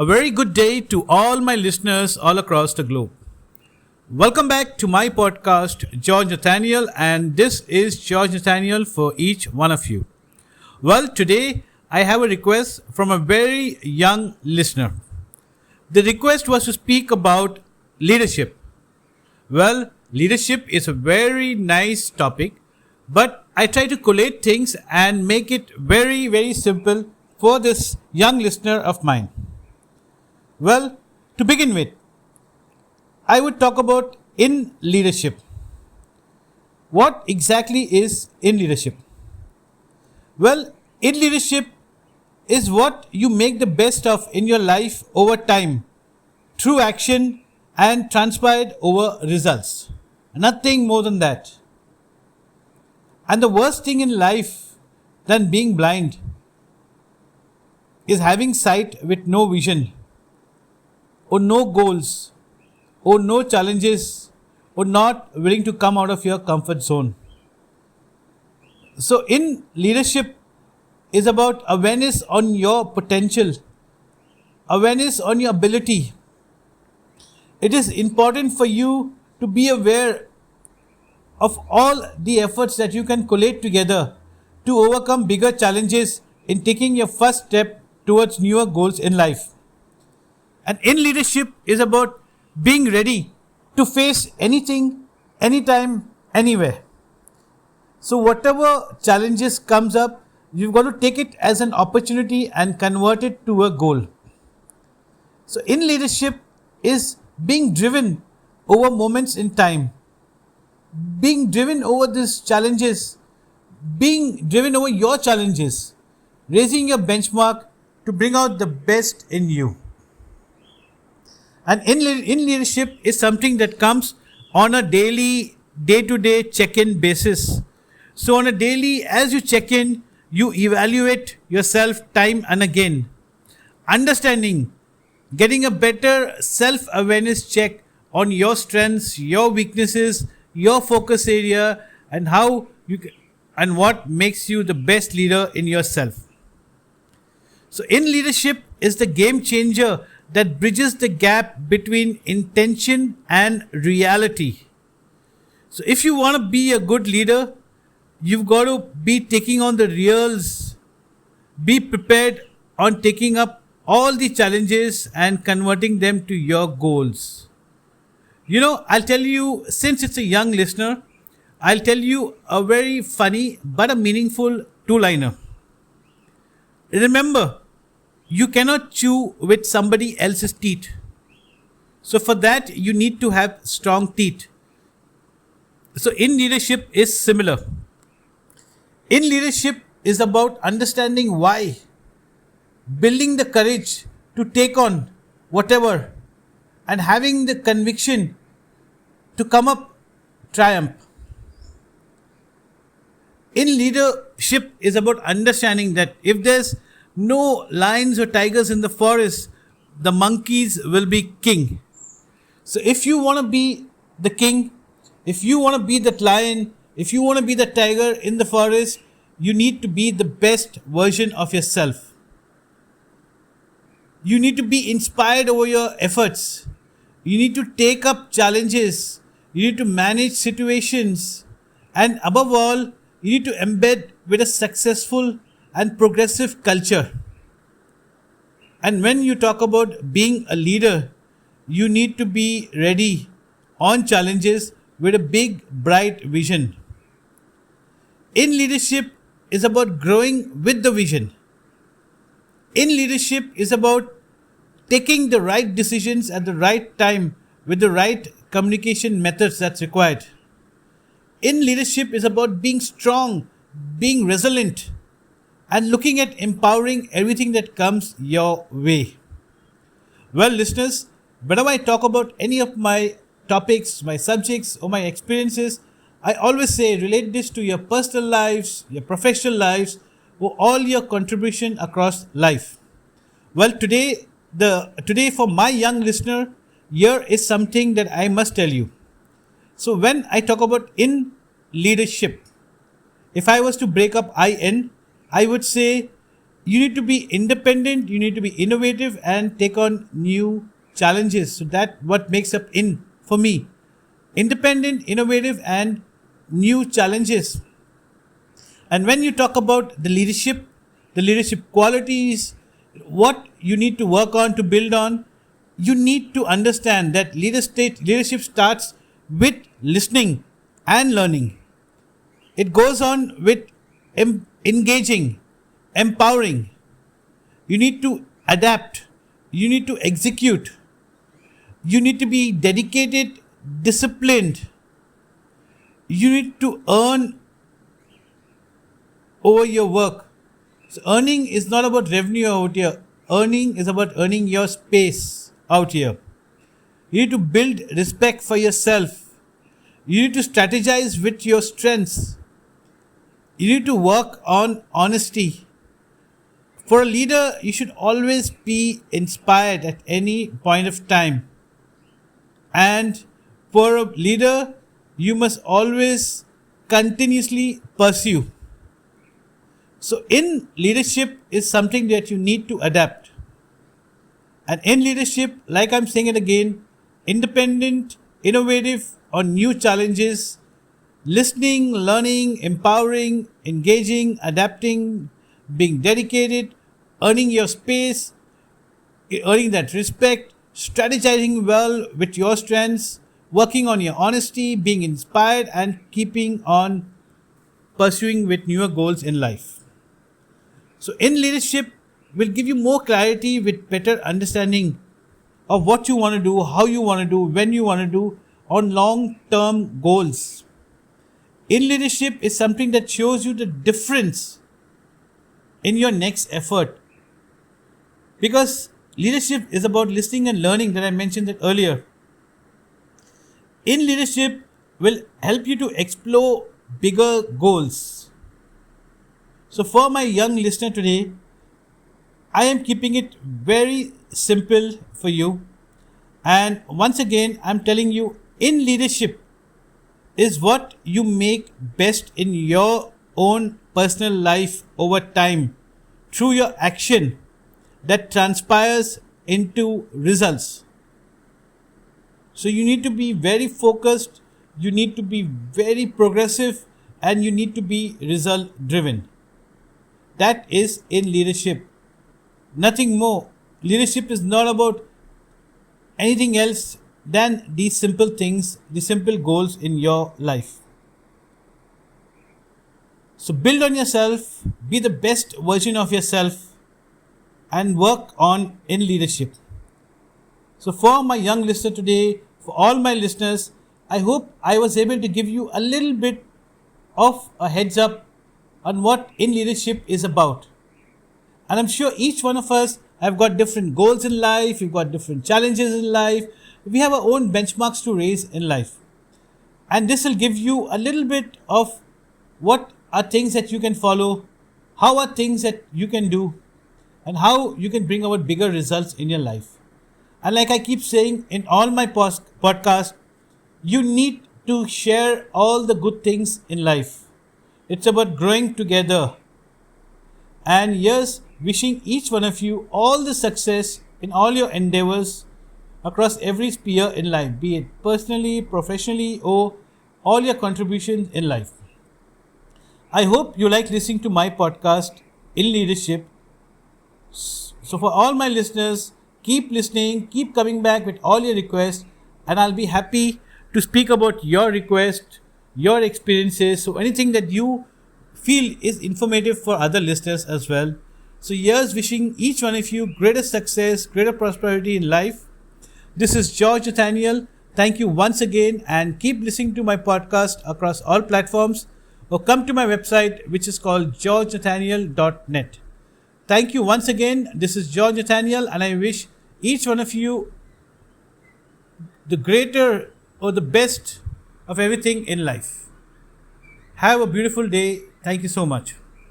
A very good day to all my listeners all across the globe. Welcome back to my podcast, George Nathaniel, and this is George Nathaniel for each one of you. Well, today I have a request from a very young listener. The request was to speak about leadership. Well, leadership is a very nice topic, but I try to collate things and make it very, very simple for this young listener of mine. Well, to begin with, I would talk about in leadership. What exactly is in leadership? Well, in leadership is what you make the best of in your life over time through action and transpired over results. Nothing more than that. And the worst thing in life than being blind is having sight with no vision, or no goals, or no challenges, or not willing to come out of your comfort zone. So, in leadership is about awareness on your potential, awareness on your ability. It is important for you to be aware of all the efforts that you can collate together to overcome bigger challenges in taking your first step towards newer goals in life. And in leadership is about being ready to face anything, anytime, anywhere. So whatever challenges comes up, you've got to take it as an opportunity and convert it to a goal. So in leadership is being driven over moments in time, being driven over these challenges, being driven over your challenges, raising your benchmark to bring out the best in you. And in leadership is something that comes on a daily, day-to-day check-in basis. So on a daily, as you check in, you evaluate yourself time and again. Understanding, getting a better self-awareness check on your strengths, your weaknesses, your focus area, and how you and what makes you the best leader in yourself. So in leadership is the game changer that bridges the gap between intention and reality. So if you want to be a good leader, you've got to be taking on the reals, be prepared on taking up all the challenges and converting them to your goals. I'll tell you, since it's a young listener, I'll tell you a very funny but a meaningful two-liner. Remember, you cannot chew with somebody else's teeth. So for that, you need to have strong teeth. So in leadership is similar. In leadership is about understanding why, building the courage to take on whatever, and having the conviction to come up triumph. In leadership is about understanding that if there's no lions or tigers in the forest, the monkeys will be king. So if you want to be the king, if you want to be that lion, if you want to be the tiger in the forest, you need to be the best version of yourself. You need to be inspired over your efforts. You need to take up challenges. You need to manage situations. And above all, you need to embed with a successful and progressive culture. And when you talk about being a leader, you need to be ready on challenges with a big, bright vision. In leadership is about growing with the vision. In leadership is about taking the right decisions at the right time with the right communication methods that's required. In leadership is about being strong, being resilient, and looking at empowering everything that comes your way. Well, listeners, whenever I talk about any of my topics, my subjects, or my experiences, I always say relate this to your personal lives, your professional lives, or all your contribution across life. Well, today for my young listener, here is something that I must tell you. So when I talk about in leadership, if I was to break up IN, I would say You need to be independent, you need to be innovative and take on new challenges. So that what makes up in for me. Independent, innovative and new challenges. And when you talk about the leadership qualities, what you need to work on to build on, you need to understand that leadership starts with listening and learning. It goes on with engaging, empowering. You need to adapt. You need to execute. You need to be dedicated, disciplined. You need to earn over your work. So earning is not about revenue out here. Earning is about earning your space out here. You need to build respect for yourself. You need to strategize with your strengths. You need to work on honesty. For a leader, you should always be inspired at any point of time. And for a leader, you must always continuously pursue. So in leadership is something that you need to adapt. And in leadership, like I'm saying it again, independent, innovative on new challenges, listening, learning, empowering, engaging, adapting, being dedicated, earning your space, earning that respect, strategizing well with your strengths, working on your honesty, being inspired and keeping on pursuing with newer goals in life. So in leadership will give you more clarity with better understanding of what you want to do, how you want to do, when you want to do on long-term goals. In leadership is something that shows you the difference in your next effort. Because leadership is about listening and learning that I mentioned that earlier. In leadership will help you to explore bigger goals. So for my young listener today, I am keeping it very simple for you. And once again, I'm telling you, in leadership is what you make best in your own personal life over time through your action that transpires into results. So you need to be very focused, you need to be very progressive, and you need to be result driven. That is in leadership. Nothing more. Leadership is not about anything else than these simple things, the simple goals in your life. So build on yourself, be the best version of yourself, and work on in leadership. So for my young listener today, for all my listeners, I hope I was able to give you a little bit of a heads up on what in leadership is about. And I'm sure each one of us have got different goals in life, we've got different challenges in life, we have our own benchmarks to raise in life. And this will give you a little bit of what are things that you can follow, how are things that you can do, and how you can bring about bigger results in your life. And like I keep saying in all my podcasts, you need to share all the good things in life. It's about growing together. And yes, wishing each one of you all the success in all your endeavors across every sphere in life, be it personally, professionally, or all your contributions in life. I hope you like listening to my podcast in leadership. So for all my listeners, keep listening, keep coming back with all your requests, and I'll be happy to speak about your request, your experiences, so anything that you feel is informative for other listeners as well. So here's wishing each one of you greater success, greater prosperity in life. This is George Nathaniel. Thank you once again, and keep listening to my podcast across all platforms, or come to my website, which is called georgenathaniel.net. Thank you once again. This is George Nathaniel, and I wish each one of you the greater or the best of everything in life. Have a beautiful day. Thank you so much.